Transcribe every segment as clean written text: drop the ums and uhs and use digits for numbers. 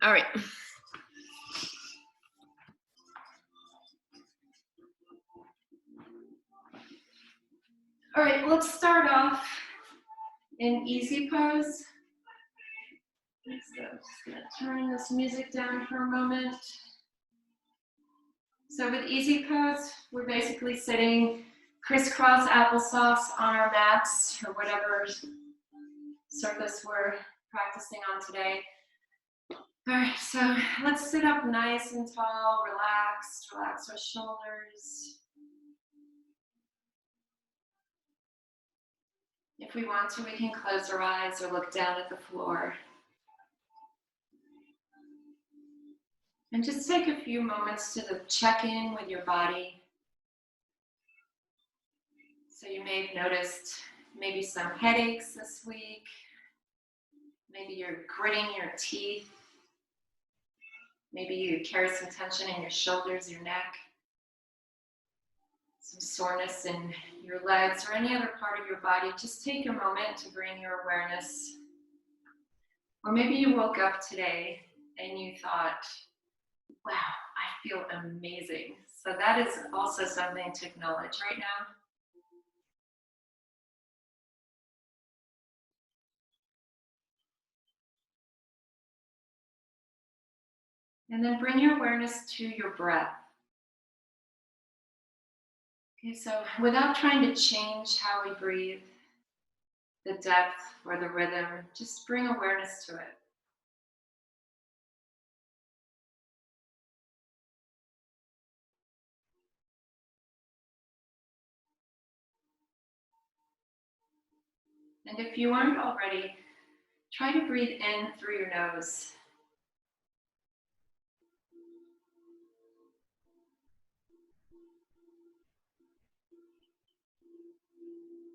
All right. All right, let's start off in easy pose. So I'm just gonna turn this music down for a moment. So with easy pose, we're basically sitting crisscross applesauce on our mats or whatever surface we're practicing on today. All right, so let's sit up nice and tall, relaxed, relax our shoulders. If we want to, we can close our eyes or look down at the floor. And just take a few moments to check in with your body. So you may have noticed maybe some headaches this week. Maybe you're gritting your teeth. Maybe you carry some tension in your shoulders, your neck. Some soreness in your legs or any other part of your body. Just take a moment to bring your awareness. Or maybe you woke up today and you thought, wow, I feel amazing. So that is also something to acknowledge right now. And then bring your awareness to your breath. Okay, so without trying to change how we breathe, the depth or the rhythm, just bring awareness to it. And if you aren't already, try to breathe in through your nose.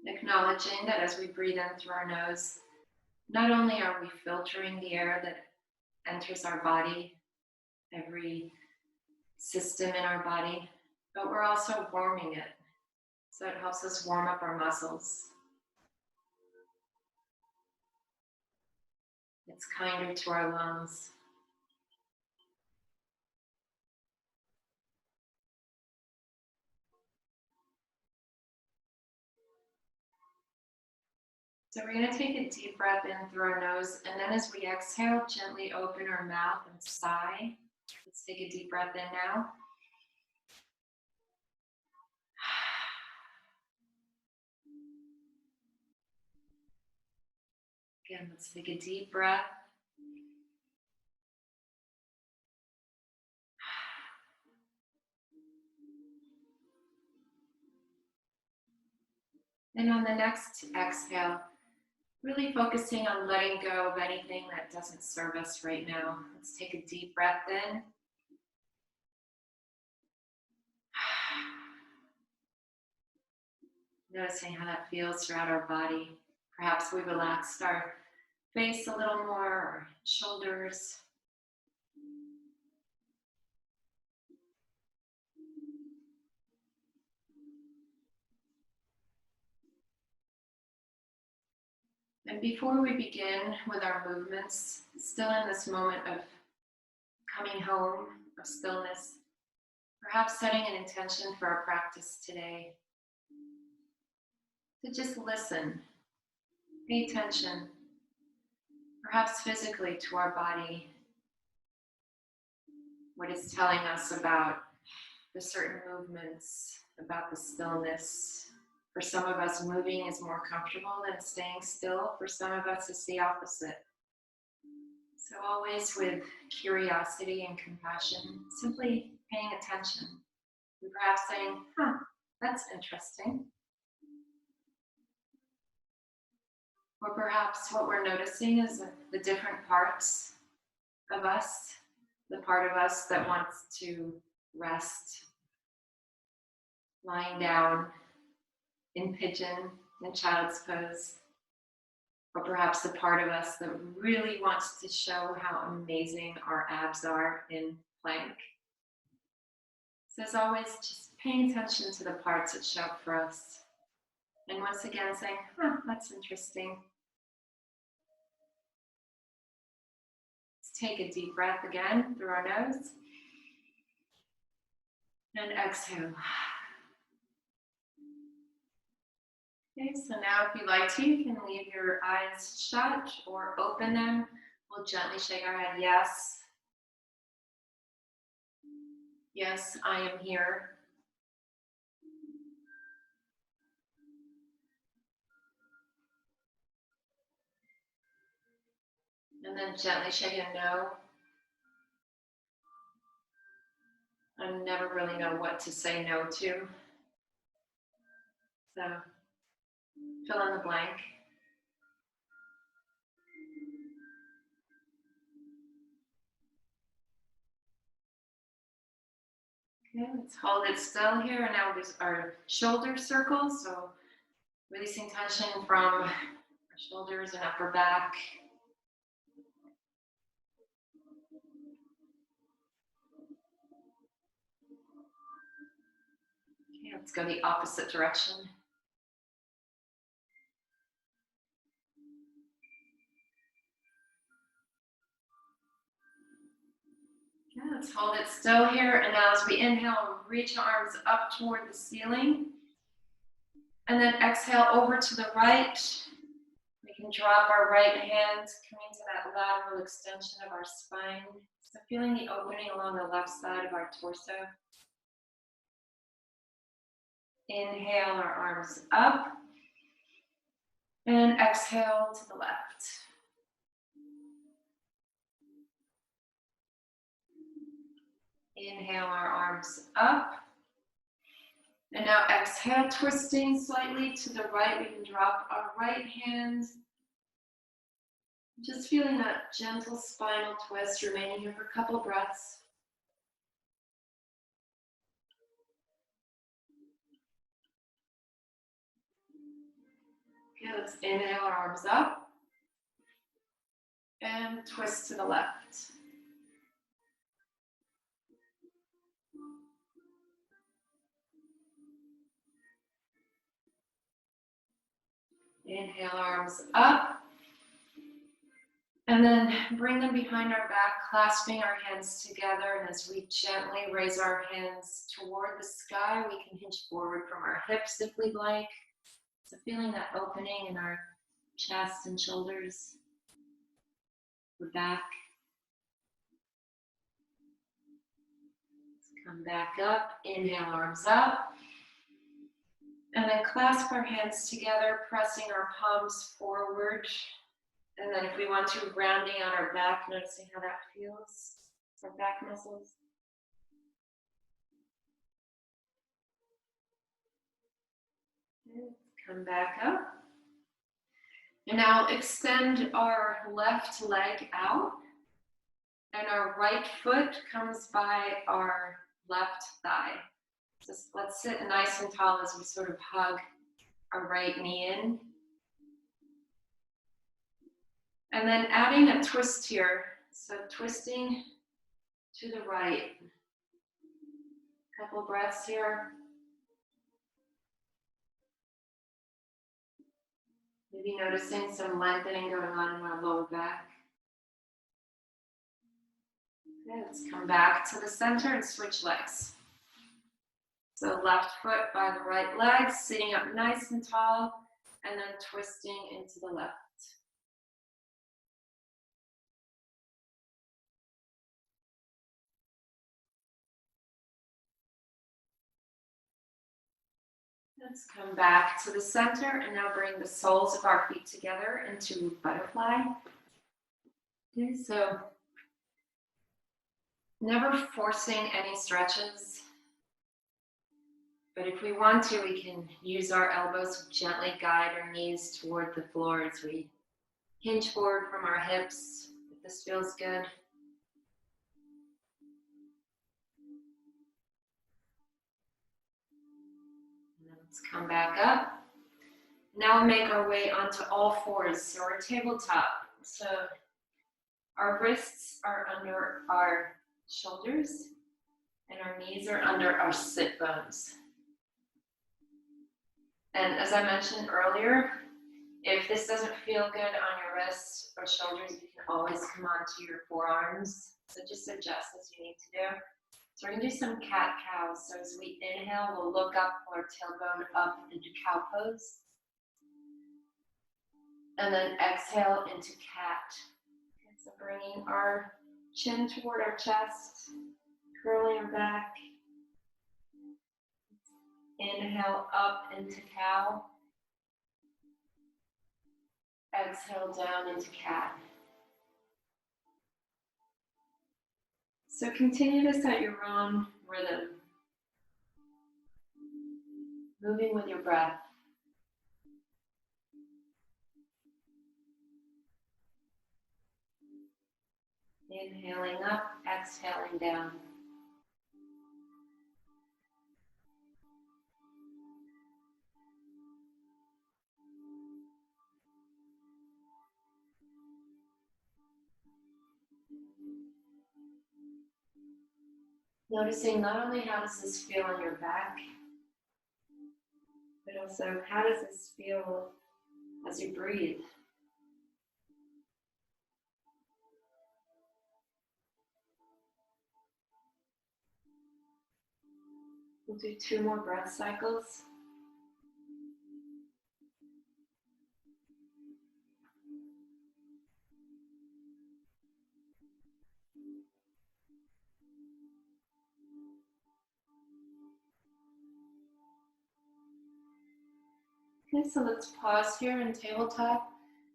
Acknowledging that as we breathe in through our nose, not only are we filtering the air that enters our body, every system in our body, but we're also warming it. So it helps us warm up our muscles. It's kinder to our lungs. So we're going to take a deep breath in through our nose, and then as we exhale, gently open our mouth and sigh. Let's take a deep breath in now. Again, let's take a deep breath. And on the next exhale, really focusing on letting go of anything that doesn't serve us right now. Let's take a deep breath in. Noticing how that feels throughout our body. Perhaps we relaxed our face a little more, or shoulders. And before we begin with our movements, still in this moment of coming home, of stillness, perhaps setting an intention for our practice today, to just listen, pay attention, perhaps physically to our body, what it's telling us about the certain movements, about the stillness. For some of us, moving is more comfortable than staying still. For some of us, it's the opposite. So always with curiosity and compassion, simply paying attention. And perhaps saying, that's interesting. Or perhaps what we're noticing is the different parts of us, the part of us that wants to rest, lying down in pigeon, in child's pose, or perhaps the part of us that really wants to show how amazing our abs are in plank. So as always, just paying attention to the parts that show up for us. And once again saying, that's interesting. Let's take a deep breath again through our nose. And exhale. Okay, so now if you like to, you can leave your eyes shut or open them. We'll gently shake our head. Yes. Yes, I am here. And then gently shake a no. I never really know what to say no to. So fill in the blank. Okay, let's hold it still here. And now there's our shoulder circles. So releasing tension from our shoulders and upper back. Okay, let's go the opposite direction. Okay, let's hold it still here. And now as we inhale, reach arms up toward the ceiling. And then exhale over to the right. We can drop our right hand, coming to that lateral extension of our spine. So feeling the opening along the left side of our torso. Inhale our arms up. And exhale to the left. Inhale our arms up. And now exhale, twisting slightly to the right. We can drop our right hand. Just feeling that gentle spinal twist, remaining here for a couple breaths. Okay, let's inhale our arms up. And twist to the left. Inhale, arms up. And then bring them behind our back, clasping our hands together. And as we gently raise our hands toward the sky, we can hinge forward from our hips if we'd like. So feeling that opening in our chest and shoulders, the back. Let's come back up, inhale, arms up. And then clasp our hands together, pressing our palms forward. And then if we want to, rounding on our back, noticing how that feels, our back muscles. Okay, come back up. And now extend our left leg out. And our right foot comes by our left thigh. Just let's sit nice and tall as we sort of hug our right knee in. And then adding a twist here. So twisting to the right. Couple breaths here. Maybe noticing some lengthening going on in our lower back. Okay, let's come back to the center and switch legs. So left foot by the right leg, sitting up nice and tall, and then twisting into the left. Let's come back to the center and now bring the soles of our feet together into butterfly. Okay, so never forcing any stretches. But if we want to, we can use our elbows to gently guide our knees toward the floor as we hinge forward from our hips, if this feels good. And then let's come back up. Now we'll make our way onto all fours. So we're tabletop. So our wrists are under our shoulders and our knees are under our sit bones. And as I mentioned earlier, If this doesn't feel good on your wrists or shoulders, you can always come onto your forearms. So just adjust as you need to do. So we're gonna do some cat-cow. So as we inhale, we'll look up, pull our tailbone up into cow pose. And then exhale into cat. Okay, so bringing our chin toward our chest, curling our back. Inhale up into cow. Exhale down into cat. So continue this at your own rhythm, moving with your breath. Inhaling up, exhaling down. Noticing not only how does this feel on your back, but also how does this feel as you breathe. We'll do 2 more breath cycles. Okay, so let's pause here in tabletop.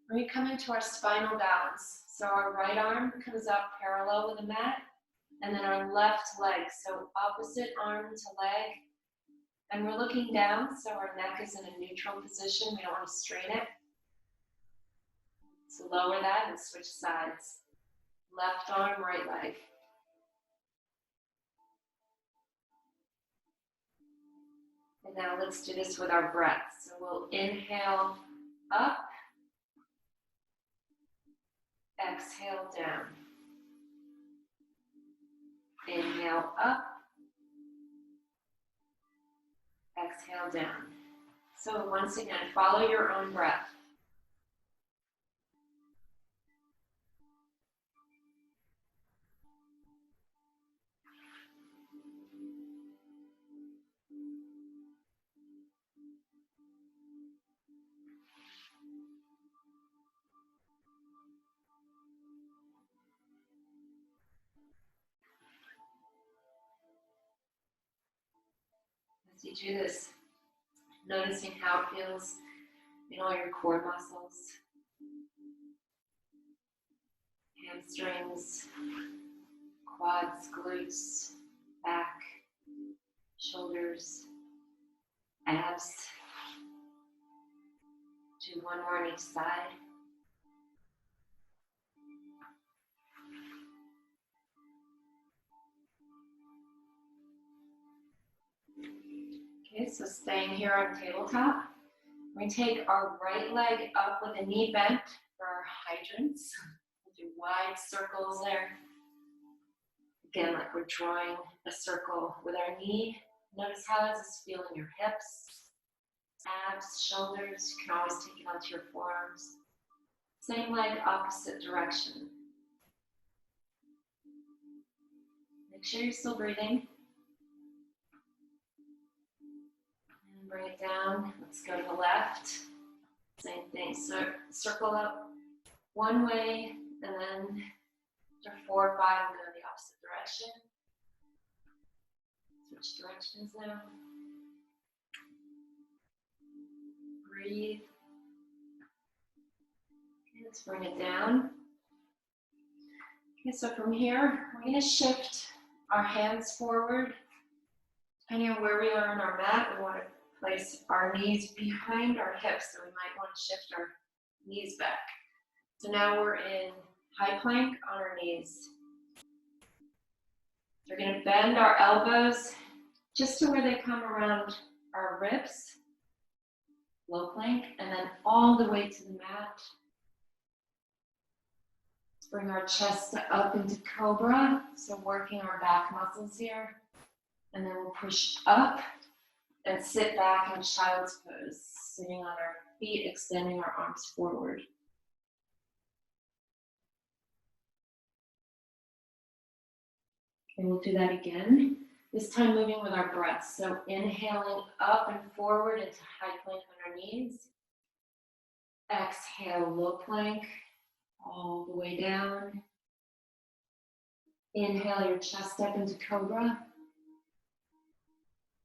When we come into our spinal balance, so our right arm comes up parallel with the mat, and then our left leg, so opposite arm to leg, and we're looking down, so our neck is in a neutral position. We don't want to strain it. So lower that and switch sides. Left arm, right leg. And now let's do this with our breath. So we'll inhale up, exhale down. Inhale up, exhale down. So once again, follow your own breath. As you do this, noticing how it feels in all your core muscles, hamstrings, quads, glutes, back, shoulders, abs. Do 1 more on each side. Okay, so staying here on tabletop, we take our right leg up with a knee bent for our hydrants. We'll do wide circles there. Again, like we're drawing a circle with our knee. Notice how does this feel in your hips, abs, shoulders. You can always take it onto your forearms. Same leg, opposite direction. Make sure you're still breathing. And bring it down. Let's go to the left. Same thing. So circle up one way, and then after 4 or 5, we'll go the opposite direction. Switch directions now. Breathe. Okay, let's bring it down. Okay, so from here, we're going to shift our hands forward. Depending on where we are on our mat, we want to place our knees behind our hips, so we might want to shift our knees back. So now we're in high plank on our knees. So we're going to bend our elbows just to where they come around our ribs, low plank, and then all the way to the mat. Let's bring our chest up into cobra, so working our back muscles here. And then we'll push up and sit back in child's pose, sitting on our feet, extending our arms forward. And we'll do that again, this time moving with our breath. So inhaling up and forward into high plank on our knees. Exhale, low plank, all the way down. Inhale your chest up into cobra.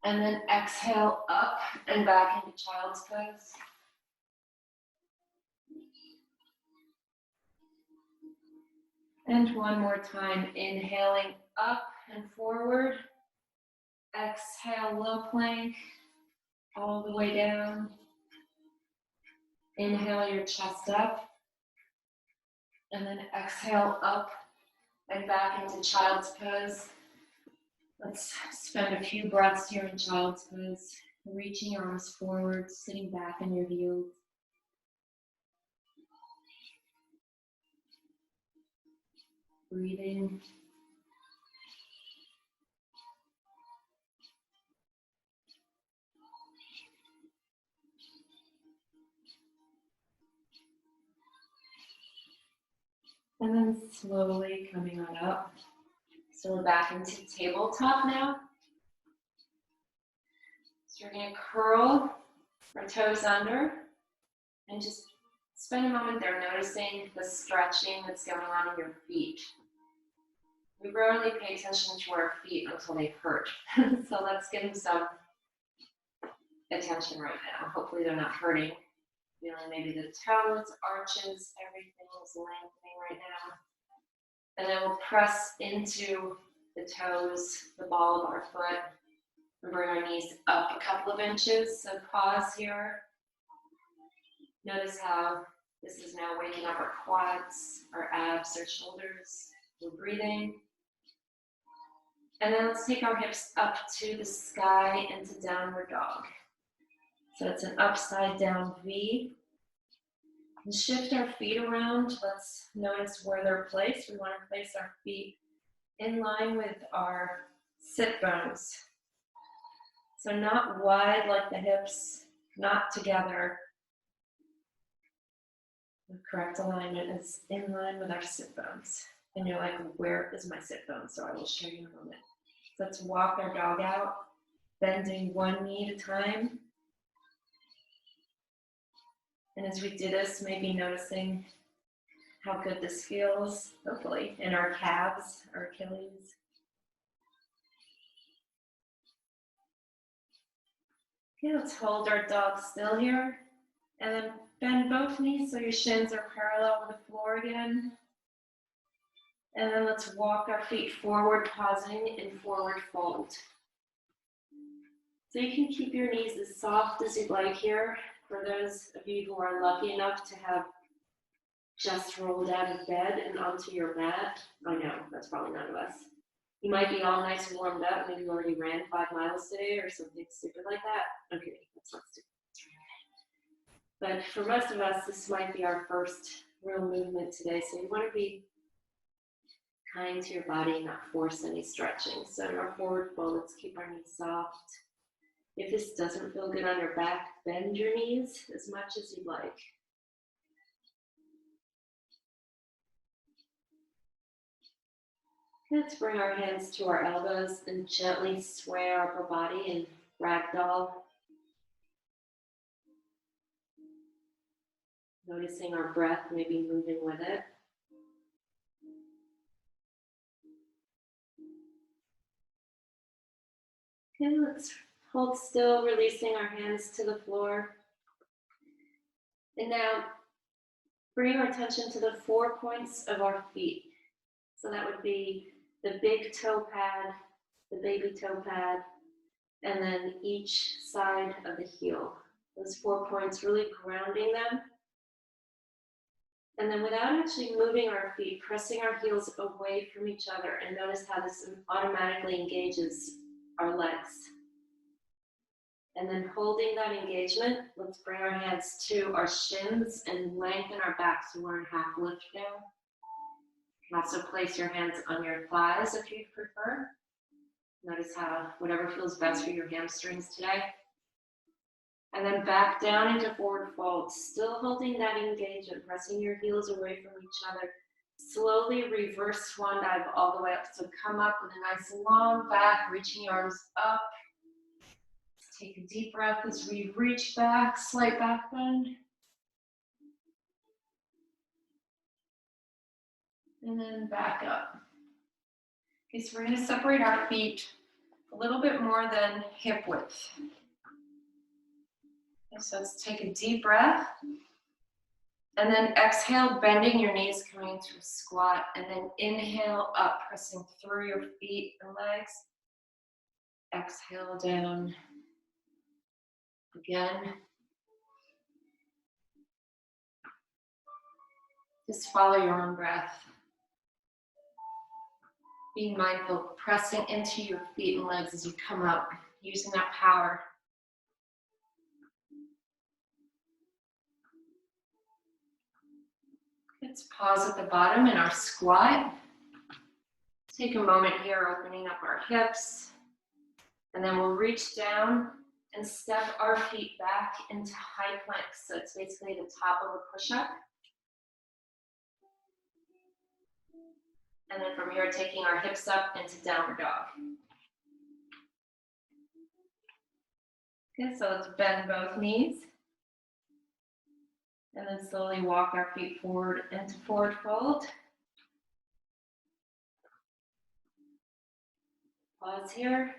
And then exhale up and back into child's pose. And one more time, inhaling up and forward. Exhale, low plank, all the way down. Inhale your chest up. And then exhale up and back into child's pose. Let's spend a few breaths here in child's pose, reaching your arms forward, sitting back in your heels. Breathing. And then slowly coming on up. So we're back into tabletop now. So we're going to curl our toes under and just spend a moment there noticing the stretching that's going on in your feet. We rarely pay attention to our feet until they hurt. So let's give them some attention right now. Hopefully they're not hurting. Feeling maybe the toes, arches, everything is lengthening right now. And then we'll press into the toes, the ball of our foot, and bring our knees up a couple of inches. So pause here. Notice how this is now waking up our quads, our abs, our shoulders. We're breathing. And then let's take our hips up to the sky into downward dog. So it's an upside down V. And shift our feet around. Let's notice where they're placed. We want to place our feet in line with our sit bones. So not wide like the hips, not together. The correct alignment is in line with our sit bones. And you're like, where is my sit bone? So I will show you in a moment. Let's walk our dog out, bending one knee at a time. And as we do this, maybe noticing how good this feels, hopefully, in our calves, our Achilles. Okay, let's hold our dog still here. And then bend both knees so your shins are parallel with the floor again. And then let's walk our feet forward, pausing in forward fold. So you can keep your knees as soft as you'd like here. For those of you who are lucky enough to have just rolled out of bed and onto your mat, I know, that's probably none of us. You might be all nice and warmed up, maybe you already ran 5 miles today or something stupid like that. Okay, that's not stupid. But for most of us, this might be our first real movement today, so you want to be kind to your body and not force any stretching. So in our forward fold, let's keep our knees soft. If this doesn't feel good on your back, bend your knees as much as you'd like. Let's bring our hands to our elbows and gently sway our upper body in ragdoll. Noticing our breath, maybe moving with it. Okay, let's hold still, releasing our hands to the floor. And now bring our attention to the 4 points of our feet. So that would be the big toe pad, the baby toe pad, and then each side of the heel. Those 4 points, really grounding them. And then without actually moving our feet, pressing our heels away from each other, and notice how this automatically engages our legs. And then holding that engagement, let's bring our hands to our shins and lengthen our back so we're in half lift now. You can also place your hands on your thighs if you prefer. Notice how whatever feels best for your hamstrings today. And then back down into forward fold, still holding that engagement, pressing your heels away from each other. Slowly reverse swan dive all the way up. So come up with a nice long back, reaching your arms up. Let's take a deep breath as we reach back, slight back bend. And then back up. Okay, so we're going to separate our feet a little bit more than hip width. Okay, so let's take a deep breath. And then exhale, bending your knees, coming into a squat. And then inhale up, pressing through your feet and legs. Exhale down. Again. Just follow your own breath. Being mindful, pressing into your feet and legs as you come up, using that power. Let's pause at the bottom in our squat. Take a moment here, opening up our hips. And then we'll reach down and step our feet back into high plank. So it's basically the top of a push-up. And then from here, taking our hips up into downward dog. Okay, so let's bend both knees. And then slowly walk our feet forward into forward fold. Pause here.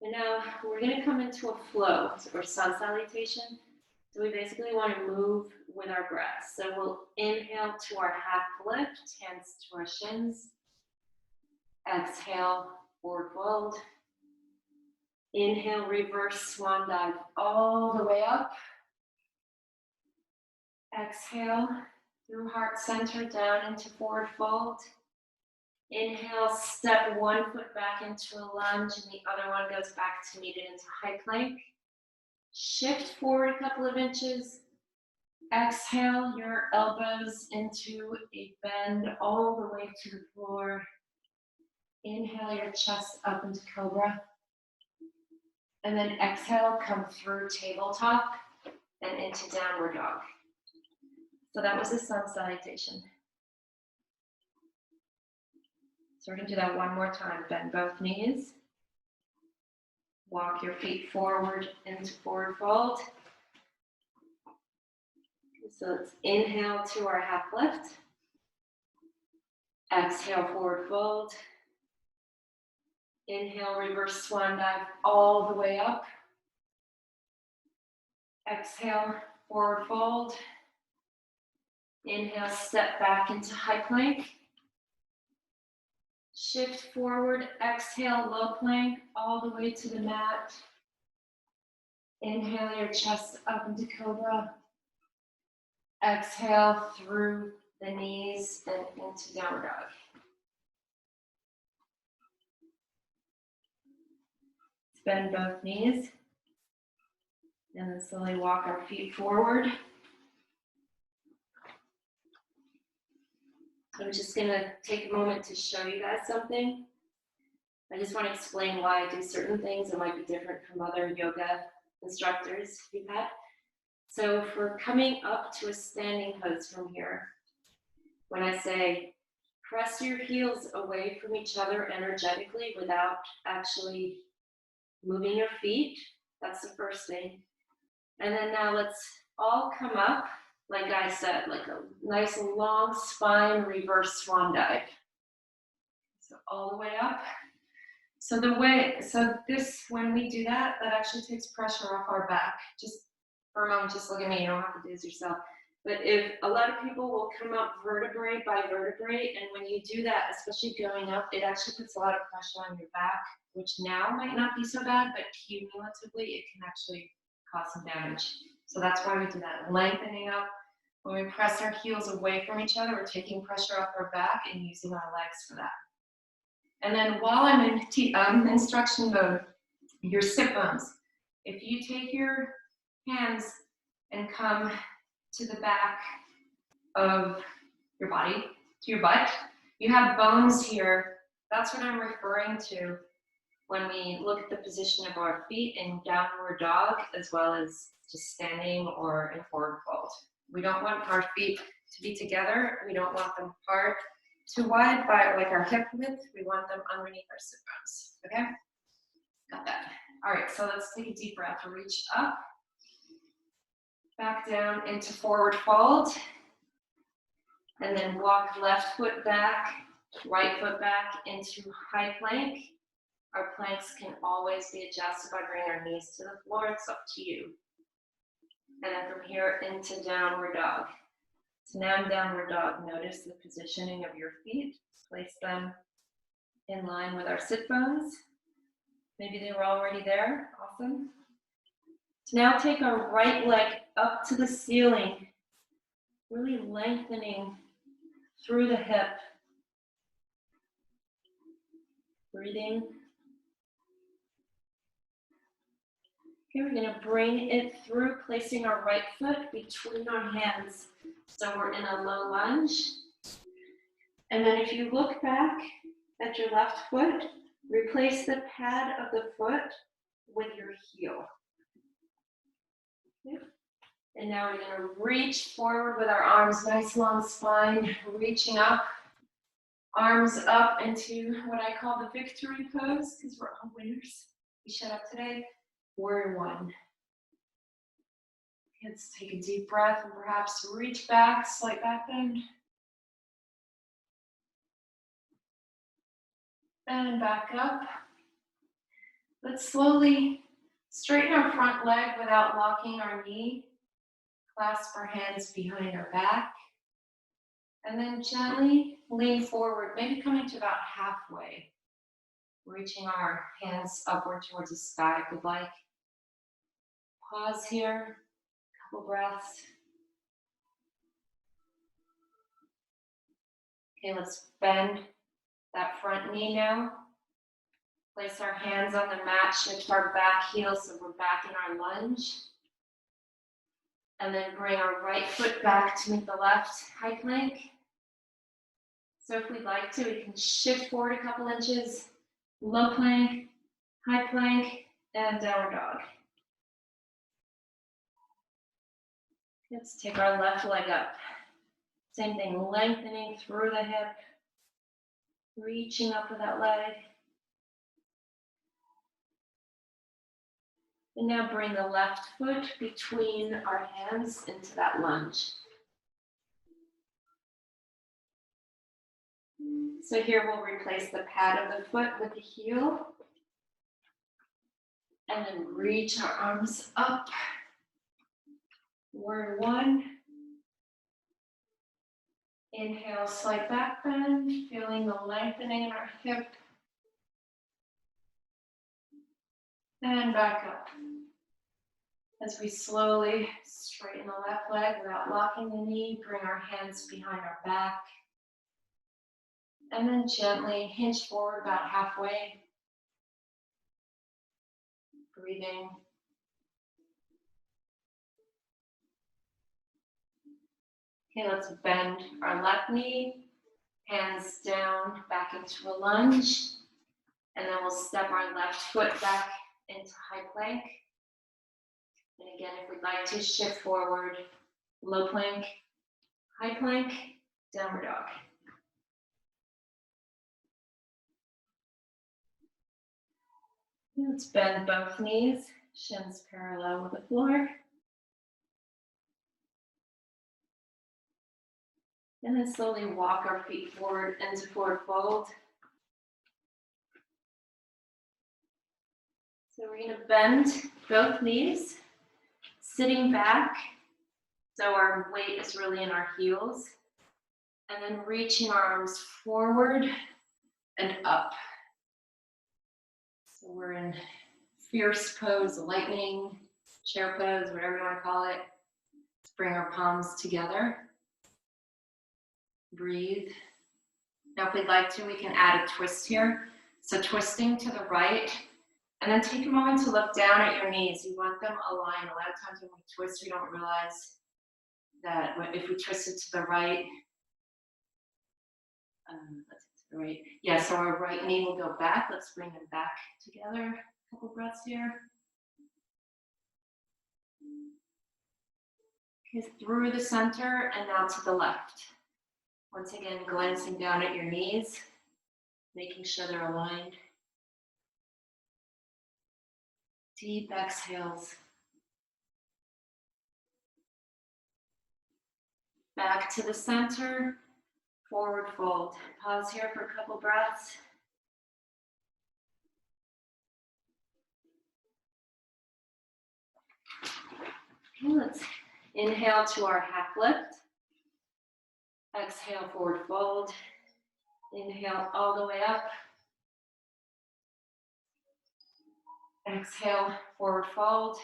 And now we're going to come into a flow or sun salutation. So we basically want to move with our breath. So we'll inhale to our half lift, hands to our shins. Exhale, forward fold. Inhale, reverse swan dive all the way up. Exhale, through heart center down into forward fold. Inhale, step one foot back into a lunge and the other one goes back to meet it into high plank. Shift forward a couple of inches. Exhale your elbows into a bend all the way to the floor. Inhale your chest up into cobra. And then exhale, come through tabletop and into downward dog. So that was a sun salutation. So we're going to do that one more time. Bend both knees. Walk your feet forward into forward fold. So let's inhale to our half lift. Exhale, forward fold. Inhale, reverse swan dive all the way up. Exhale, forward fold. Inhale, step back into high plank. Shift forward, exhale, low plank, all the way to the mat. Inhale your chest up into cobra. Exhale through the knees and into downward dog. Bend both knees. And then slowly walk our feet forward. I'm just going to take a moment to show you guys something. I just want to explain why I do certain things that might be different from other yoga instructors we've had. So for coming up to a standing pose from here, when I say press your heels away from each other energetically without actually moving your feet, that's the first thing. And then now let's all come up, like I said, like a nice long spine reverse swan dive. So all the way up. So when we do that, that actually takes pressure off our back. Just for a moment, just look at me, you don't have to do this yourself. But if a lot of people will come up vertebrae by vertebrae, and when you do that, especially going up, it actually puts a lot of pressure on your back, which now might not be so bad, but cumulatively, it can actually cause some damage. So that's why we do that. Lengthening up. When we press our heels away from each other, we're taking pressure off our back and using our legs for that. And then while I'm in instruction mode, your sit bones. If you take your hands and come to the back of your body, to your butt, you have bones here. That's what I'm referring to when we look at the position of our feet in downward dog, as well as just standing or in forward fold. We don't want our feet to be together. We don't want them apart too wide by like our hip width. We want them underneath our sit bones. Okay? Got that. All right, so let's take a deep breath. Reach up, back down into forward fold, and then walk left foot back, right foot back into high plank. Our planks can always be adjusted by bringing our knees to the floor. It's up to you. And then from here into downward dog. So now in downward dog, notice the positioning of your feet. Place them in line with our sit bones. Maybe they were already there. Awesome. So now take our right leg up to the ceiling, really lengthening through the hip. Breathing. Okay, we're going to bring it through, placing our right foot between our hands. So we're in a low lunge. And then if you look back at your left foot, replace the pad of the foot with your heel. Okay. And now we're going to reach forward with our arms, nice long spine, reaching up, arms up into what I call the victory pose, because we're all winners. We shut up today. Warrior one. Let's take a deep breath and perhaps reach back, slight back bend. And back up. Let's slowly straighten our front leg without locking our knee. Clasp our hands behind our back. And then gently lean forward, maybe coming to about halfway. Reaching our hands upward towards the sky if we'd like. Pause here, couple breaths. Okay, let's bend that front knee now. Place our hands on the mat, shift our back heel so we're back in our lunge. And then bring our right foot back to meet the left high plank. So if we'd like to, we can shift forward a couple inches, low plank, high plank, and downward dog. Let's take our left leg up. Same thing, lengthening through the hip, reaching up with that leg. And now bring the left foot between our hands into that lunge. So here we'll replace the pad of the foot with the heel. And then reach our arms up. Warrior one. Inhale, slight back bend, feeling the lengthening in our hip. And back up. As we slowly straighten the left leg without locking the knee, bring our hands behind our back. And then gently hinge forward about halfway. Breathing. Okay, let's bend our left knee, hands down, back into a lunge. And then we'll step our left foot back into high plank. And again, if we'd like to shift forward, low plank, high plank, downward dog. Let's bend both knees, shins parallel with the floor. And then slowly walk our feet forward into forward fold. So we're going to bend both knees, sitting back, so our weight is really in our heels, and then reaching our arms forward and up. So we're in fierce pose, lightning, chair pose, whatever you want to call it. Let's bring our palms together. Breathe. Now if we'd like to, we can add a twist here. So twisting to the right, and then take a moment to look down at your knees. You want them aligned. A lot of times when we twist, we don't realize that if we twist it to the right, Right. Yeah, so our right knee will go back. Let's bring them back together. A couple breaths here. Okay, through the center and now to the left. Once again, glancing down at your knees, making sure they're aligned. Deep exhales. Back to the center, forward fold. Pause here for a couple breaths. Okay, let's inhale to our half lift. Exhale, forward fold. Inhale all the way up. Exhale, forward fold.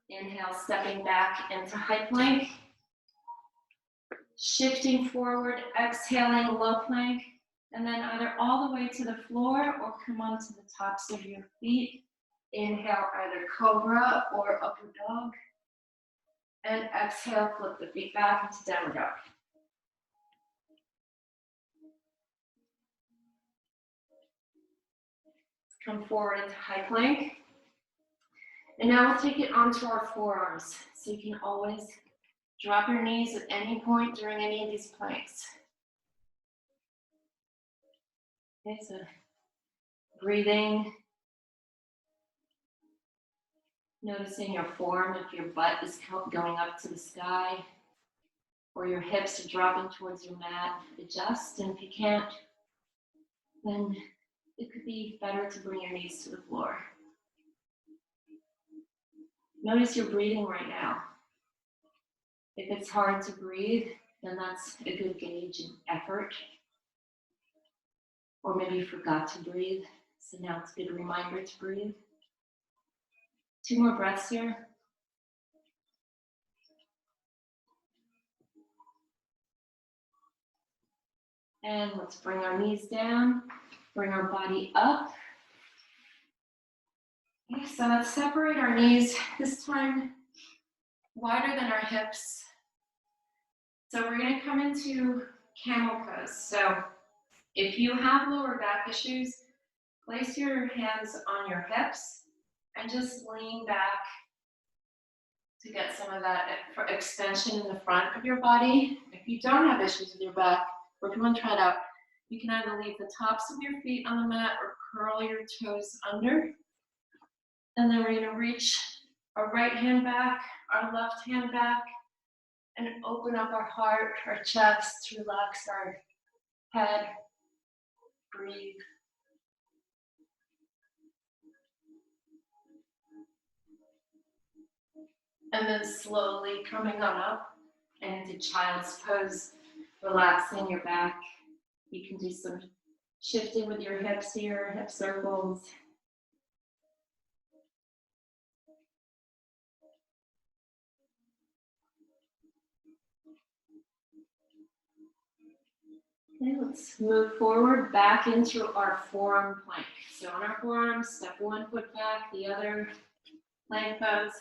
Inhale, stepping back into high plank. Shifting forward, exhaling, low plank. And then either all the way to the floor or come onto the tops of your feet. Inhale, either cobra or upward dog. And exhale, flip the feet back into downward dog. Come forward into high plank. And now we'll take it onto our forearms. So you can always drop your knees at any point during any of these planks. Okay, so breathing. Noticing your form, if your butt is going up to the sky or your hips are dropping towards your mat, adjust. And if you can't, then it could be better to bring your knees to the floor. Notice your breathing right now. If it's hard to breathe, then that's a good gauge in effort. Or maybe you forgot to breathe, so now it's a good reminder to breathe. 2 more breaths here. And let's bring our knees down, bring our body up. Okay, so let's separate our knees, this time wider than our hips. So we're going to come into camel pose. So if you have lower back issues, place your hands on your hips and just lean back to get some of that extension in the front of your body. If you don't have issues with your back, or if you want to try it out, you can either leave the tops of your feet on the mat or curl your toes under. And then we're going to reach our right hand back, our left hand back, and open up our heart, our chest, relax our head, breathe. And then slowly coming on up into child's pose, relaxing your back. You can do some shifting with your hips here, hip circles. Okay, let's move forward back into our forearm plank. So on our forearms, step 1 foot back, the other plank pose.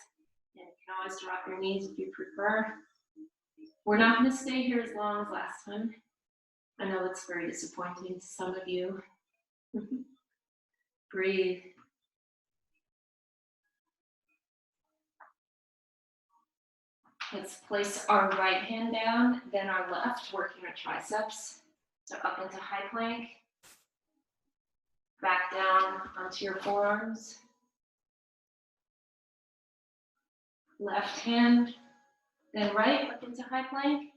And you can always drop your knees if you prefer. We're not going to stay here as long as last time. I know that's very disappointing to some of you. Breathe. Let's place our right hand down, then our left, working our triceps. So up into high plank. Back down onto your forearms. Left hand, then right, up into high plank.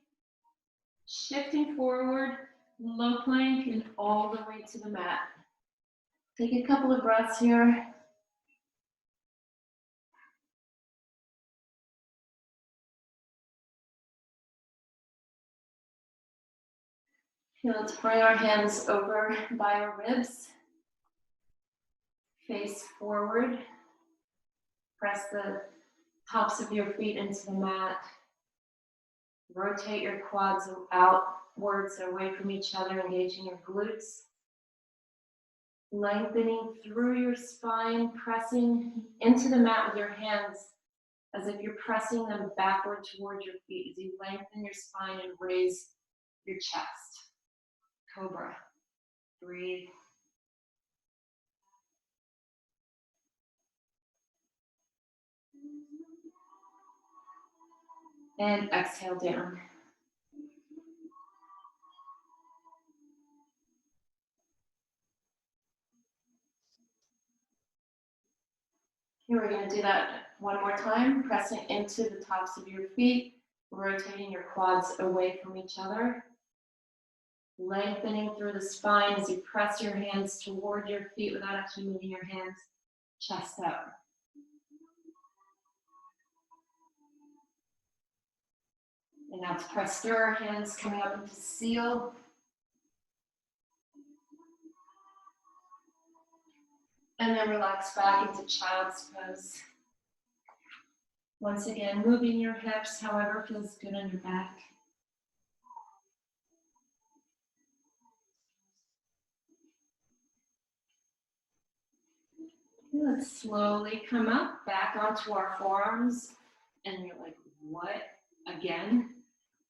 Shifting forward, low plank, and all the way to the mat. Take a couple of breaths here. Okay, let's bring our hands over by our ribs. Face forward. Press the tops of your feet into the mat. Rotate your quads outwards, away from each other, engaging your glutes. Lengthening through your spine, pressing into the mat with your hands as if you're pressing them backward towards your feet as you lengthen your spine and raise your chest. Cobra. Breathe. And exhale down. Here we're going to do that one more time, pressing into the tops of your feet, rotating your quads away from each other, lengthening through the spine as you press your hands toward your feet without actually moving your hands, chest up. And now to press through our hands, coming up into seal. And then relax back into child's pose. Once again, moving your hips, however feels good on your back. Let's slowly come up, back onto our forearms. And you're like, what? Again?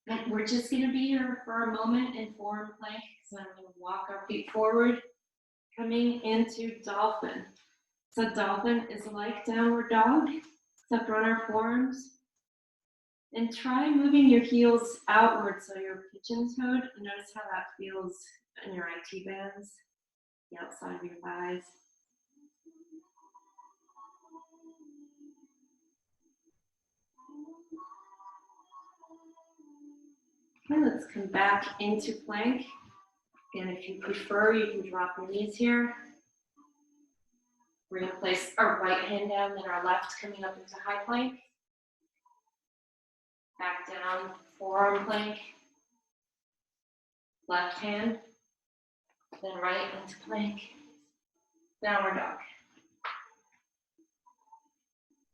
And we're just going to be here for a moment in forward plank. So I'm going to walk our feet forward, coming into dolphin. So dolphin is like downward dog, except on our forearms. And try moving your heels outward so you're pigeon-toed. Notice how that feels in your IT bands, the outside of your thighs. Okay, let's come back into plank. And if you prefer, you can drop your knees here. We're going to place our right hand down, then our left coming up into high plank. Back down, forearm plank. Left hand, then right into plank. Downward dog.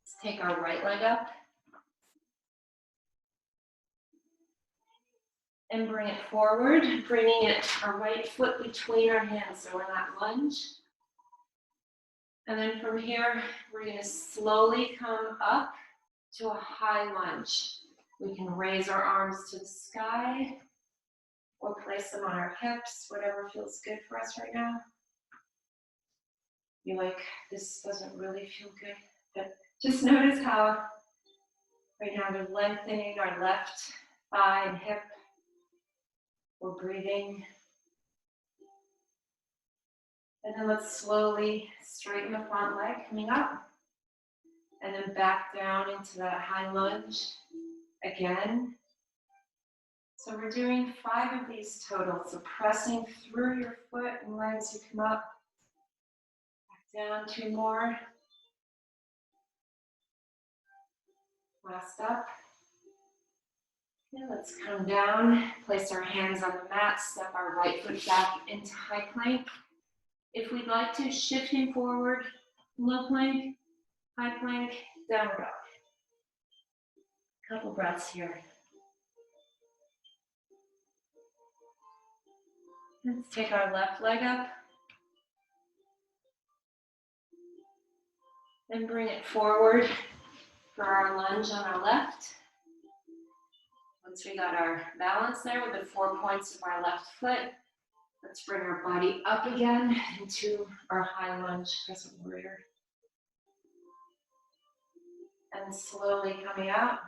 Let's take our right leg up. And bring it forward, bringing our right foot between our hands. So we're in that lunge. And then from here, we're going to slowly come up to a high lunge. We can raise our arms to the sky or place them on our hips, whatever feels good for us right now. You're like, this doesn't really feel good, but just notice how right now we're lengthening our left thigh and hip. We're breathing. And then let's slowly straighten the front leg coming up. And then back down into that high lunge again. So we're doing 5 of these total. So pressing through your foot and leg as you come up. Back down, 2 more. Last up. Okay, let's come down, place our hands on the mat, step our right foot back into high plank. If we'd like to, shifting forward, low plank, high plank, downward dog. Couple breaths here. Let's take our left leg up and bring it forward for our lunge on our left. Once we got our balance there with the 4 points of our left foot, let's bring our body up again into our high lunge crescent warrior. And slowly coming out,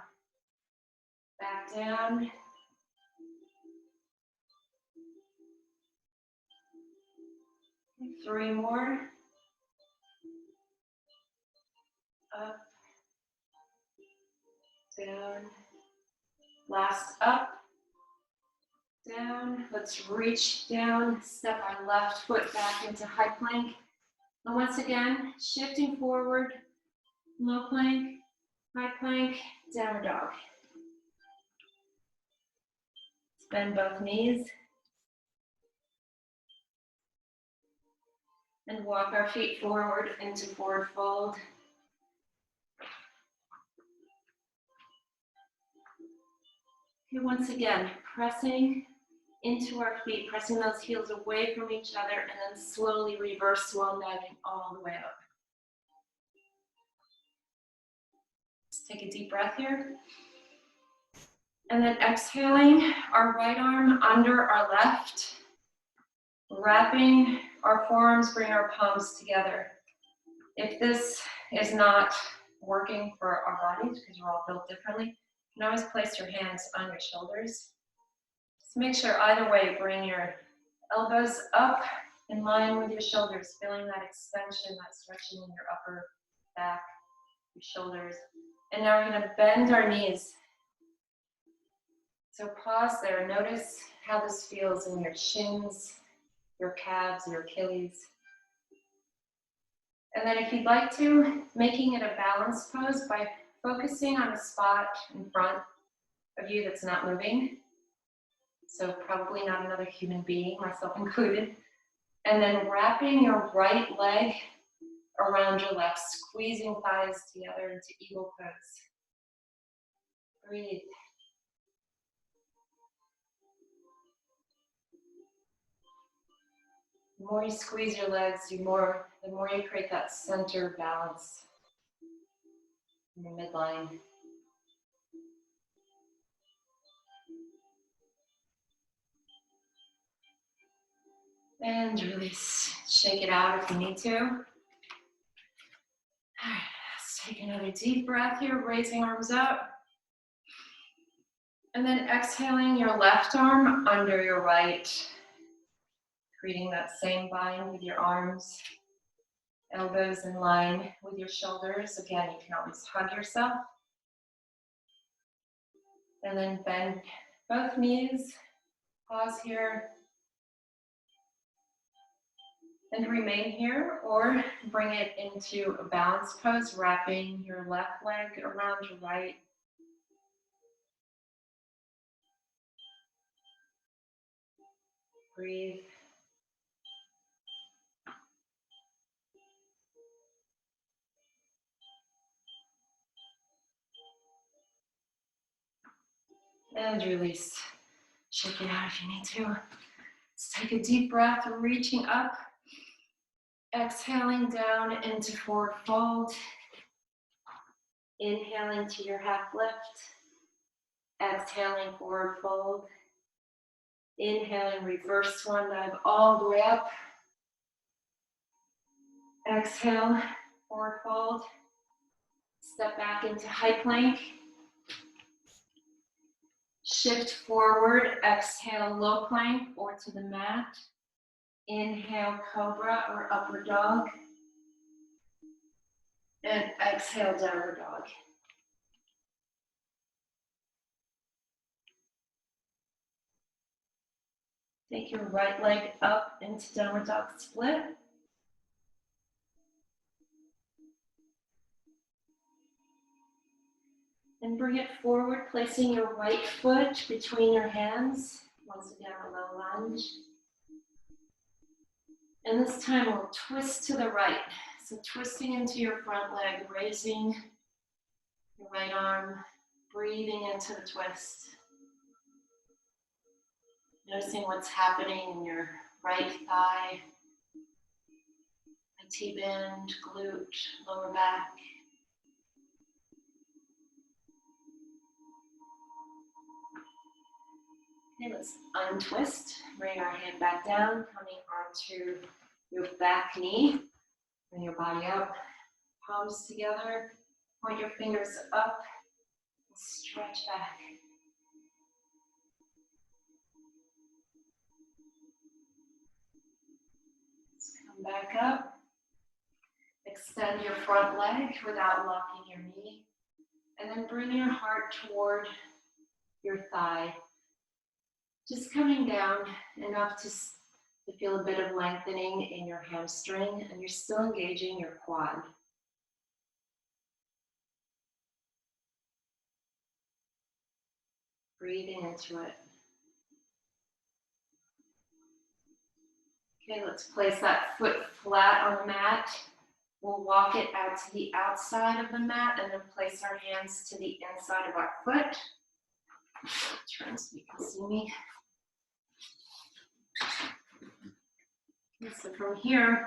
back down. Okay, 3 more. Up, down. Last up, down. Let's reach down, step our left foot back into high plank. And once again, shifting forward, low plank, high plank, downward dog. Bend both knees. And walk our feet forward into forward fold. Okay, once again, pressing into our feet, pressing those heels away from each other, and then slowly reverse swan diving all the way up. Let's take a deep breath here. And then exhaling our right arm under our left. Wrapping our forearms, bring our palms together. If this is not working for our bodies, because we're all built differently, you can always place your hands on your shoulders. Just make sure either way, bring your elbows up in line with your shoulders, feeling that extension, that stretching in your upper back, your shoulders. And now we're going to bend our knees. So pause there. Notice how this feels in your shins, your calves, your Achilles. And then if you'd like to, making it a balanced pose by focusing on a spot in front of you that's not moving. So probably not another human being, myself included. And then wrapping your right leg around your left, squeezing thighs together into eagle pose. Breathe. The more you squeeze your legs, the more you create that center balance in your midline. And release. Shake it out if you need to. All right, let's take another deep breath here, raising arms up. And then exhaling your left arm under your right, creating that same bind with your arms, elbows in line with your shoulders. Again, you can always hug yourself. And then bend both knees, pause here, and remain here, or bring it into a balanced pose, wrapping your left leg around your right. Breathe. And release. Shake it out if you need to. Let's take a deep breath, reaching up. Exhaling down into forward fold. Inhaling to your half lift. Exhaling forward fold. Inhaling reverse swan dive all the way up. Exhale, forward fold. Step back into high plank. Shift forward, exhale, low plank or to the mat. Inhale, cobra or upward dog. And exhale, downward dog. Take your right leg up into downward dog split. And bring it forward, placing your right foot between your hands. Once again, a low lunge. And this time we'll twist to the right. So twisting into your front leg, raising your right arm, breathing into the twist. Noticing what's happening in your right thigh, IT band, glute, lower back. Okay, let's untwist. Bring our hand back down, coming onto your back knee. Bring your body up, palms together. Point your fingers up and stretch back. Let's come back up. Extend your front leg without locking your knee. And then bring your heart toward your thigh. Just coming down enough to feel a bit of lengthening in your hamstring, and you're still engaging your quad. Breathing into it. Okay, let's place that foot flat on the mat. We'll walk it out to the outside of the mat and then place our hands to the inside of our foot. Turn so you can see me. So from here,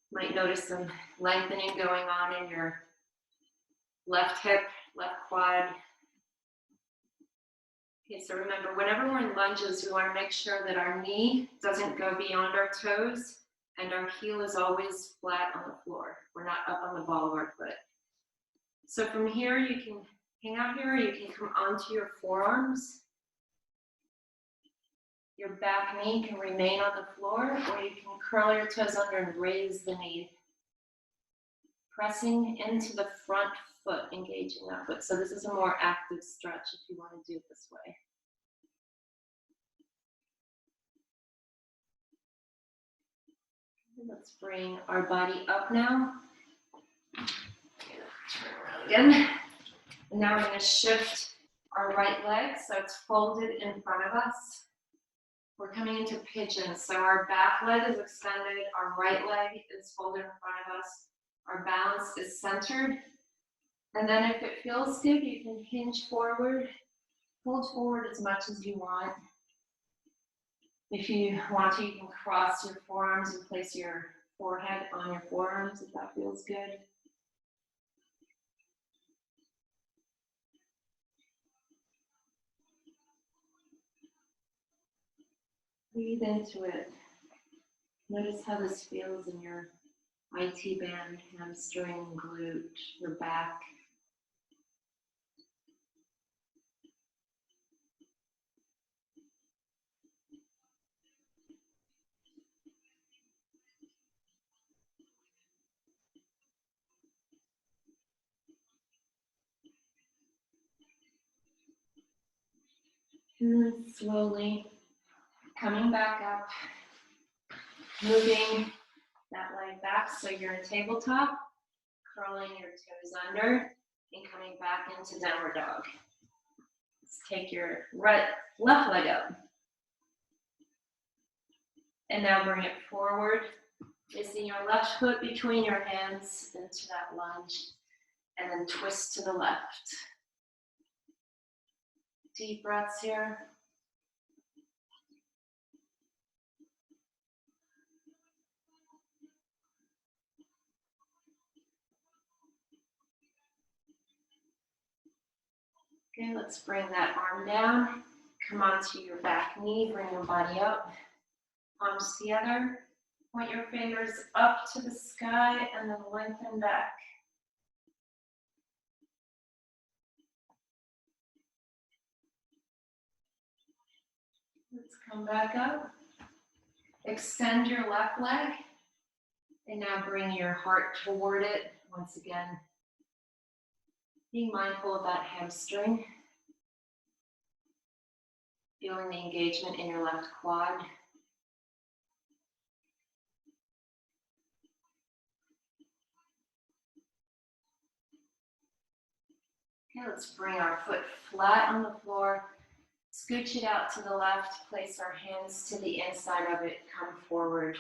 you might notice some lengthening going on in your left hip, left quad. Okay, so remember, whenever we're in lunges, we want to make sure that our knee doesn't go beyond our toes and our heel is always flat on the floor. We're not up on the ball of our foot. So from here, you can hang out here, or you can come onto your forearms. Your back knee can remain on the floor, or you can curl your toes under and raise the knee. Pressing into the front foot, engaging that foot. So this is a more active stretch if you want to do it this way. Let's bring our body up now. Turn around again. And now we're going to shift our right leg so it's folded in front of us. We're coming into pigeon. So our back leg is extended, our right leg is folded in front of us. Our balance is centered. And then if it feels good, you can hinge forward, fold forward as much as you want. If you want to, you can cross your forearms and place your forehead on your forearms if that feels good. Breathe into it. Notice how this feels in your IT band, hamstring, glute, your back. And then slowly coming back up, moving that leg back so you're in tabletop, curling your toes under, and coming back into downward dog. Let's take your left leg up. And now bring it forward, placing your left foot between your hands into that lunge, and then twist to the left. Deep breaths here. Okay, let's bring that arm down. Come onto your back knee, bring your body up. Palms together. Point your fingers up to the sky and then lengthen back. Let's come back up. Extend your left leg. And now bring your heart toward it once again. Being mindful of that hamstring. Feeling the engagement in your left quad. Okay, let's bring our foot flat on the floor. Scooch it out to the left. Place our hands to the inside of it. Come forward.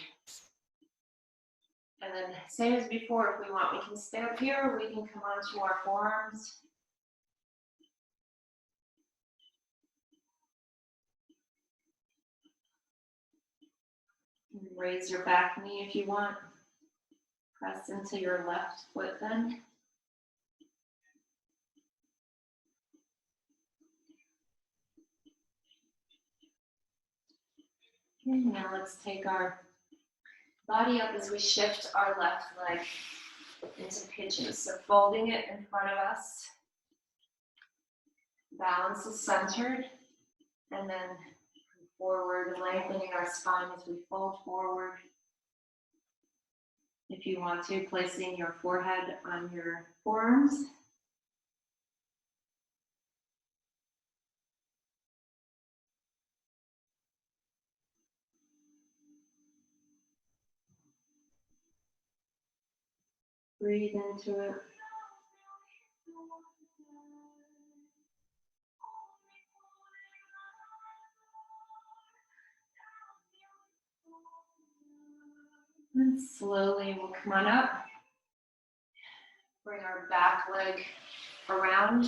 And then same as before, if we want, we can stay up here, or we can come onto our forearms. Raise your back knee if you want. Press into your left foot then. Okay, now let's take our body up as we shift our left leg into pigeon. So folding it in front of us. Balance is centered. And then forward, lengthening our spine as we fold forward. If you want to, placing your forehead on your forearms. Breathe into it. And slowly we'll come on up. Bring our back leg around.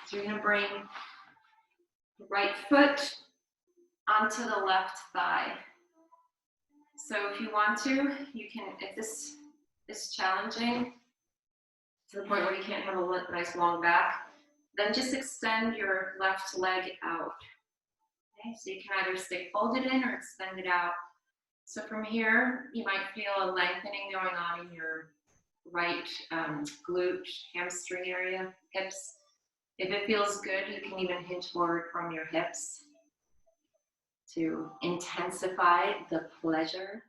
So you're going to bring the right foot onto the left thigh. So if you want to, you can, if this is challenging to the point where you can't have a nice long back, Then just extend your left leg out. Okay, so you can either stay folded in or extend it out. So from here, you might feel a lengthening going on in your right glute, hamstring area, hips. If it feels good, you can even hinge forward from your hips to intensify the pleasure.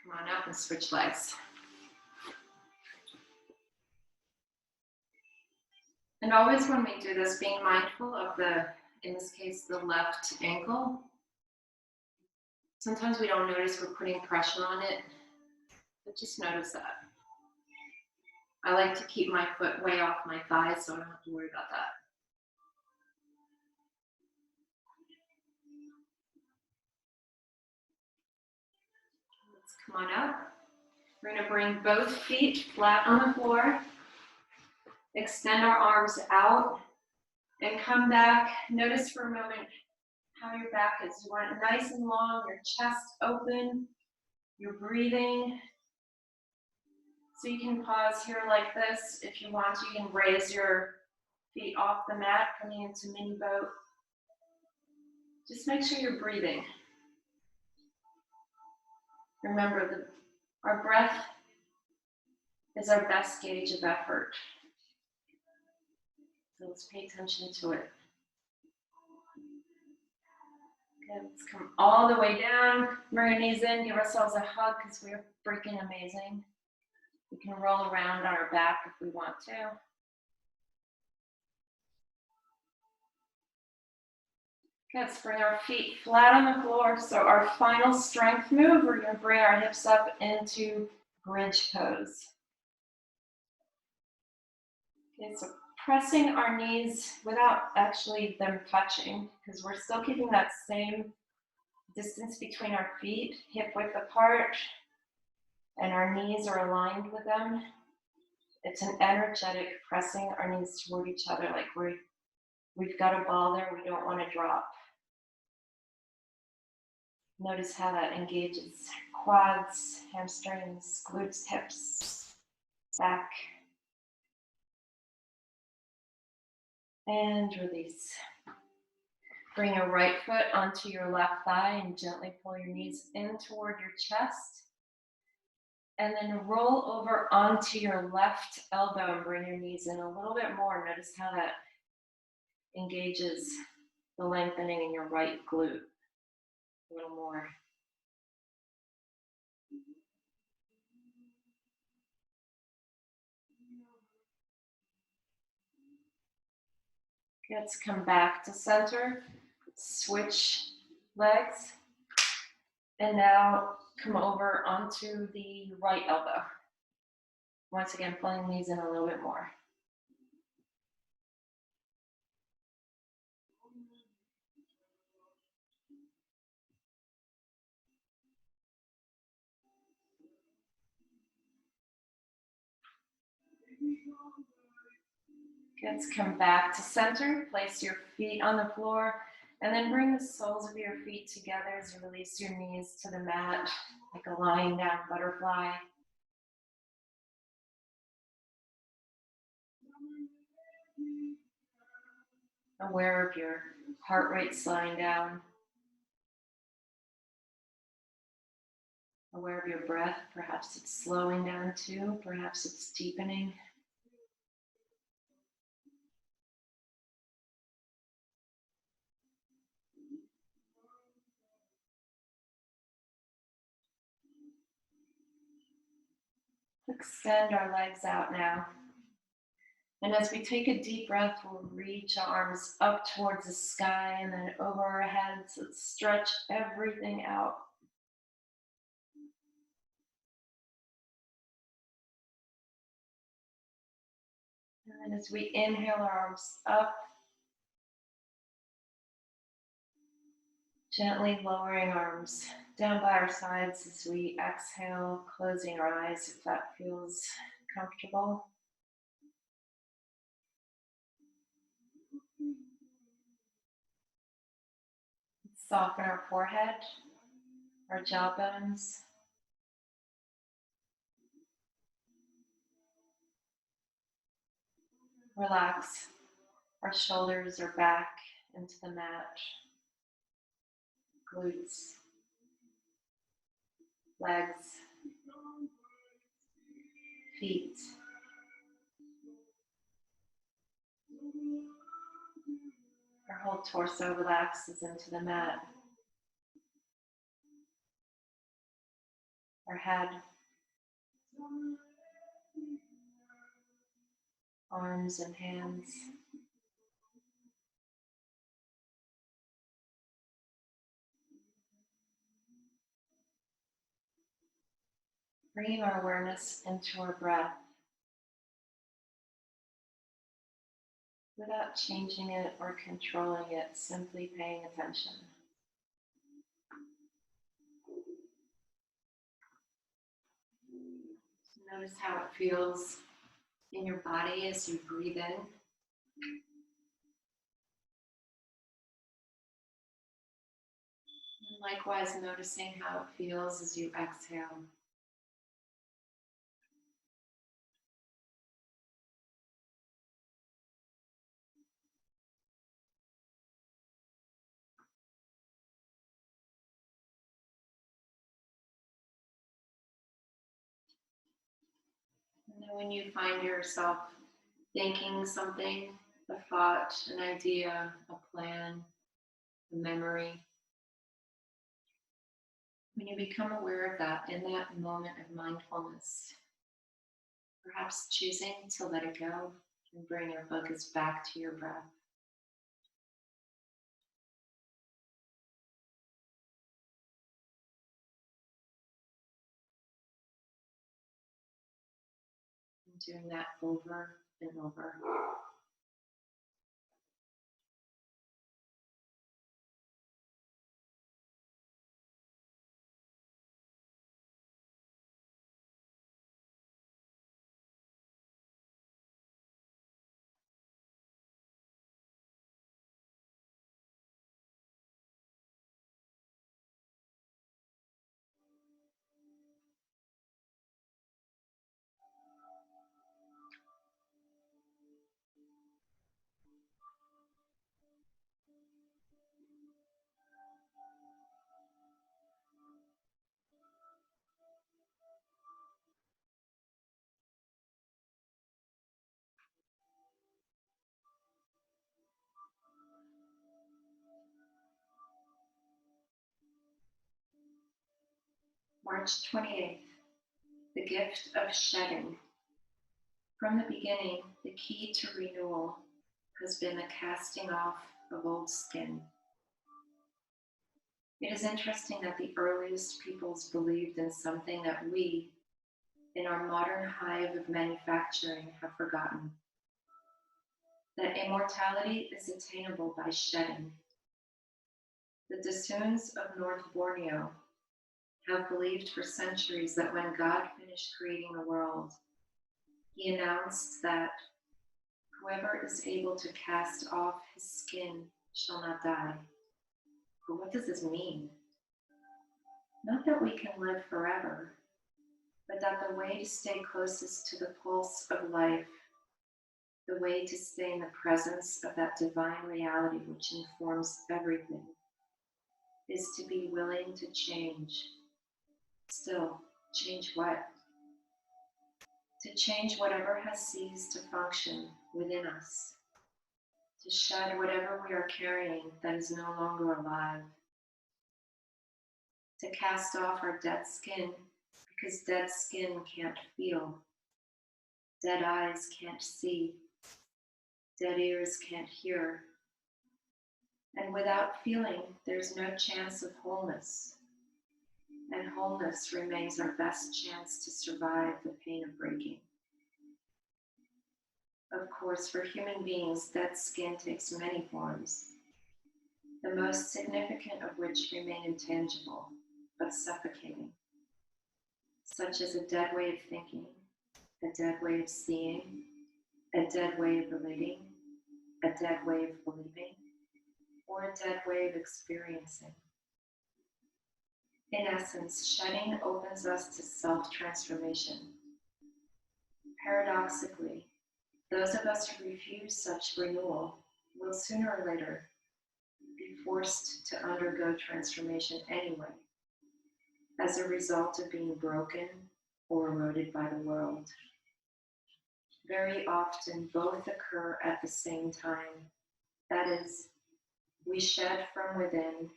Come on up and switch legs. And always when we do this, being mindful of the, in this case, the left ankle. Sometimes we don't notice we're putting pressure on it, but just notice that. I like to keep my foot way off my thighs so I don't have to worry about that. Let's come on up. We're going to bring both feet flat on the floor. Extend our arms out and come back. Notice for a moment how your back is. You want it nice and long, your chest open, you're breathing. So you can pause here like this. If you want, you can raise your feet off the mat, coming into mini boat. Just make sure you're breathing. Remember, our breath is our best gauge of effort. So let's pay attention to it. Okay, let's come all the way down. Bring our knees in, give ourselves a hug because we're freaking amazing. We can roll around on our back if we want to. Okay, let's bring our feet flat on the floor. So our final strength move, we're going to bring our hips up into bridge pose. Okay, so pressing our knees without actually them touching, because we're still keeping that same distance between our feet, hip width apart, and our knees are aligned with them. It's an energetic pressing our knees toward each other, like we've got a ball there we don't want to drop. Notice how that engages quads, hamstrings, glutes, hips, back. And release. Bring your right foot onto your left thigh and gently pull your knees in toward your chest. And then roll over onto your left elbow and bring your knees in a little bit more. Notice how that engages the lengthening in your right glute. A little more. Let's come back to center. Switch legs. And now come over onto the right elbow. Once again, pulling these in a little bit more. Let's come back to center. Place your feet on the floor and then bring the soles of your feet together as you release your knees to the mat, like a lying down butterfly. Aware of your heart rate slowing down. Aware of your breath. Perhaps it's slowing down too. Perhaps it's deepening. Extend our legs out now. And as we take a deep breath, we'll reach our arms up towards the sky and then over our heads. Let's stretch everything out. And as we inhale, our arms up, gently lowering arms down by our sides as we exhale, closing our eyes if that feels comfortable. Soften our forehead, our jawbones. Relax our shoulders or back into the mat, glutes, legs, feet. Our whole torso relaxes into the mat. Our head, arms and hands. Bringing our awareness into our breath without changing it or controlling it, simply paying attention. Notice how it feels in your body as you breathe in. And likewise, noticing how it feels as you exhale. And then when you find yourself thinking something, a thought, an idea, a plan, a memory, when you become aware of that in that moment of mindfulness, perhaps choosing to let it go and bring your focus back to your breath. And doing that over and over. March 28th, the gift of shedding. From the beginning, the key to renewal has been the casting off of old skin. It is interesting that the earliest peoples believed in something that we, in our modern hive of manufacturing, have forgotten. That immortality is attainable by shedding. The Dasuns of North Borneo have believed for centuries that when God finished creating the world, he announced that whoever is able to cast off his skin shall not die. But what does this mean? Not that we can live forever, but that the way to stay closest to the pulse of life, the way to stay in the presence of that divine reality which informs everything, is to be willing to change. Still, change what? To change whatever has ceased to function within us. To shed whatever we are carrying that is no longer alive. To cast off our dead skin, because dead skin can't feel. Dead eyes can't see. Dead ears can't hear. And without feeling, there's no chance of wholeness. And wholeness remains our best chance to survive the pain of breaking. Of course, for human beings, dead skin takes many forms, the most significant of which remain intangible, but suffocating, such as a dead way of thinking, a dead way of seeing, a dead way of relating, a dead way of believing, or a dead way of experiencing. In essence, shedding opens us to self-transformation. Paradoxically, those of us who refuse such renewal will sooner or later be forced to undergo transformation anyway, as a result of being broken or eroded by the world. Very often, both occur at the same time. That is, we shed from within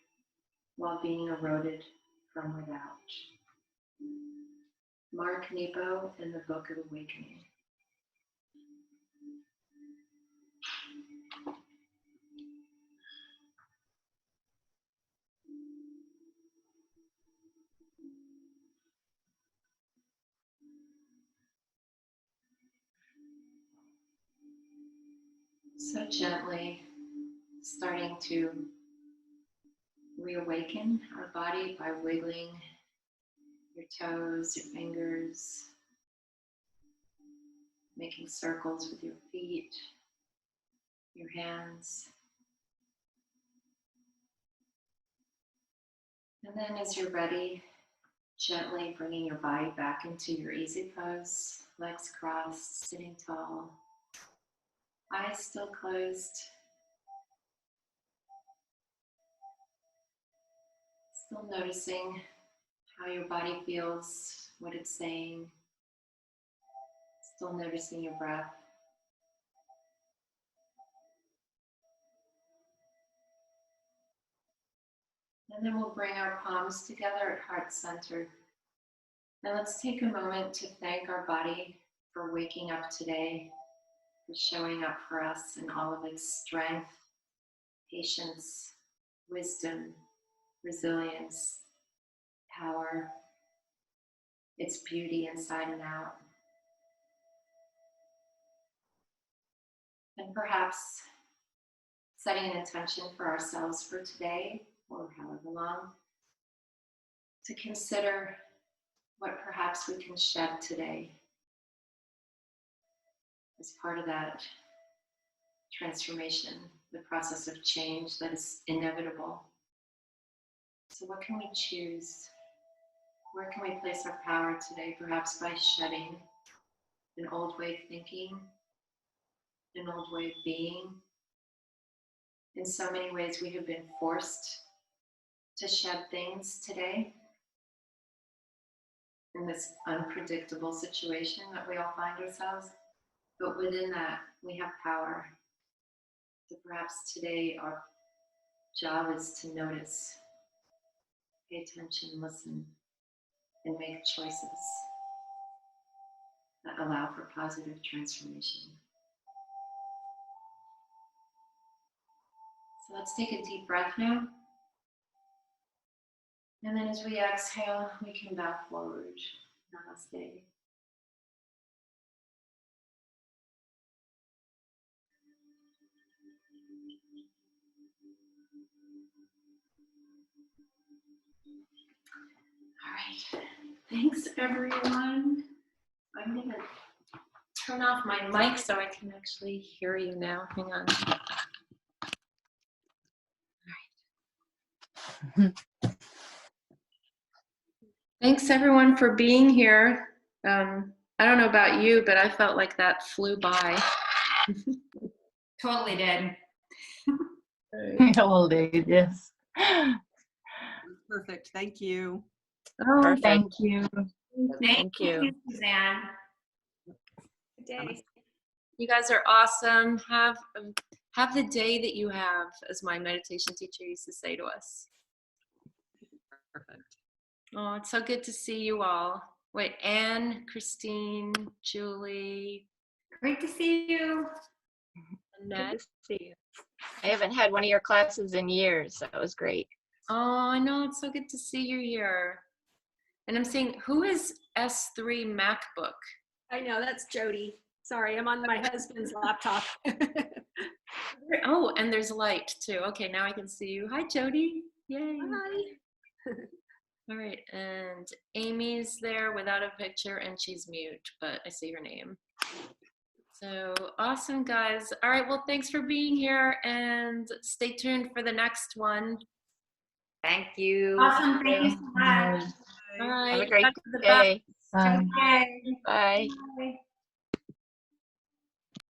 while being eroded from without. Mark Nepo in the Book of Awakening. So gently starting to reawaken our body by wiggling your toes, your fingers, making circles with your feet, your hands. And then as you're ready, gently bringing your body back into your easy pose, legs crossed, sitting tall, eyes still closed, still noticing how your body feels, what it's saying, still noticing your breath. And then we'll bring our palms together at heart center. Now let's take a moment to thank our body for waking up today, for showing up for us in all of its strength, patience, wisdom, resilience, power, its beauty inside and out. And perhaps setting an intention for ourselves for today, or however long, to consider what perhaps we can shed today as part of that transformation, the process of change that is inevitable. So what can we choose? Where can we place our power today? Perhaps by shedding an old way of thinking, an old way of being. In so many ways, we have been forced to shed things today in this unpredictable situation that we all find ourselves. But within that, we have power. So perhaps today our job is to notice, pay attention, listen, and make choices that allow for positive transformation. So let's take a deep breath now. And then as we exhale, we can bow forward. Namaste. All right. Thanks, everyone. I'm going to turn off my mic so I can actually hear you now. Hang on. All right. Thanks, everyone, for being here. I don't know about you, but I felt like that flew by. Totally did. All day, yes. Perfect. Thank you. Oh, Perfect. Thank you. Thank you, Suzanne. Good day. You guys are awesome. Have the day that you have, as my meditation teacher used to say to us. Perfect. Oh, it's so good to see you all. Wait, Anne, Christine, Julie. Great to see you. Annette. Good to see you. I haven't had one of your classes in years. So that was great. Oh, I know. It's so good to see you here. And I'm saying, who is S3 MacBook? I know, that's Jody. Sorry, I'm on my husband's laptop. Oh, and there's light too. Okay, now I can see you. Hi, Jody. Yay. Hi. All right, and Amy's there without a picture and she's mute, but I see her name. So awesome, guys. All right, well, thanks for being here and stay tuned for the next one. Thank you. Awesome. Thank you so much. Have a great Talk to the bus. day. Okay. Bye. Bye.